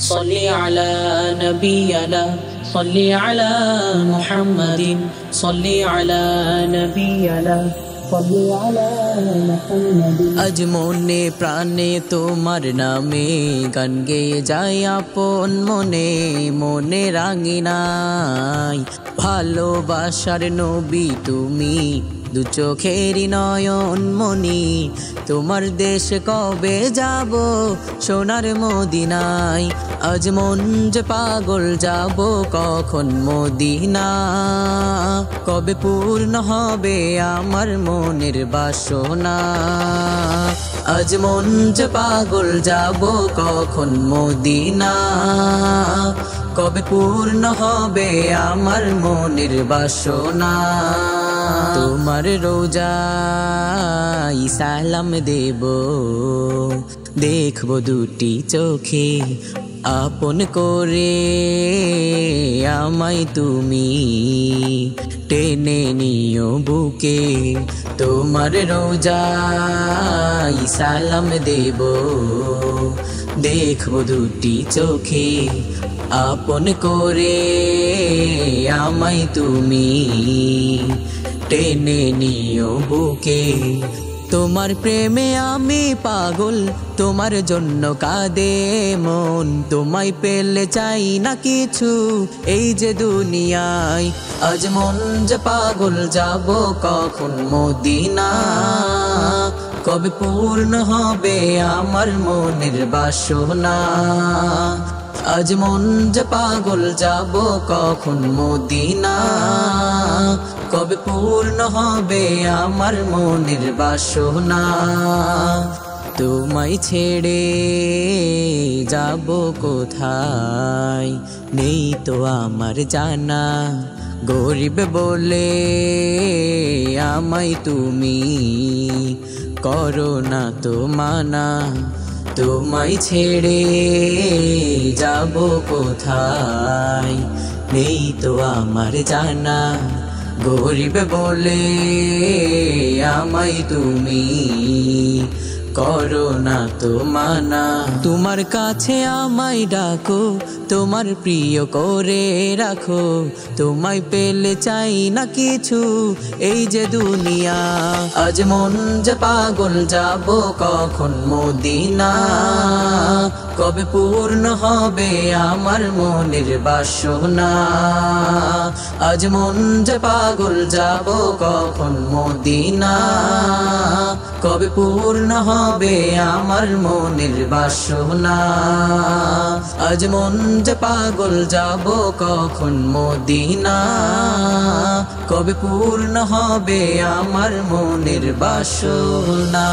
صلي على نبينا صلي على محمد صلي على نبينا صلي على محمد আজ মনে প্রাণে তোমার নামে গান গেয়ে যায় আপন মনে মনে রাঙিনাই ভালোবাসার নবী তুমি দু চোখেরই নয়ন মনি তোমার দেশ কবে যাব সোনার মদিনায় আজ মন যে পাগল যাব কখন মদিনা কবে পূর্ণ হবে আমার মনের বাসনা আজ মন যে পাগল যাব কখন মদিনা কবে পূর্ণ হবে আমার মনের বাসনা তোমার রোজায় সালাম দেব দেখব দুটি চোখে আপন করে আমায় তুমি টেনে নিও বুকে তোমার রোজায় সালাম দেব দেখব দুটি চোখে আপন করে আমায় তুমি টেনে নিও বুকে তোমার প্রেমে আমি পাগল তোমার জন্য কাঁদে মন তোমায় পেলে চাই না কিছু এই যে দুনিয়ায় আজ মন যে পাগল যাব কখন মদিনা কবে পূর্ণ হবে আমার মনের বাসনা আজ মন যে পাগল যাব কখন মদিনা কবে পূর্ণ হবে আমার মনের বাসনা তোমায় ছেড়ে যাব কোথায় নেই তো আমার জানা গরিব বলে আমায় তুমি করো না তো মানা তোমায় ছেড়ে যাব কোথায় নেই তো আমার জানা গরিব বলে আমায় তুমি করো না তো মানা তোমার কাছে আমায় ডাকো তোমার প্রিয় করে রাখো তোমায় পেলে চাই না কিছু এই যে দুনিয়া আজ মন যে পাগল যাব কখন মদিনা কবে পূর্ণ হবে আমার মনের বাসনা আজ মন যে পাগল যাব কখন মদিনা কবে পূর্ণ হবে আমার মনের বাসনা আজ মন যে পাগল যাব কখন মদিনা কবে পূর্ণ হবে আমার মনের বাসনা।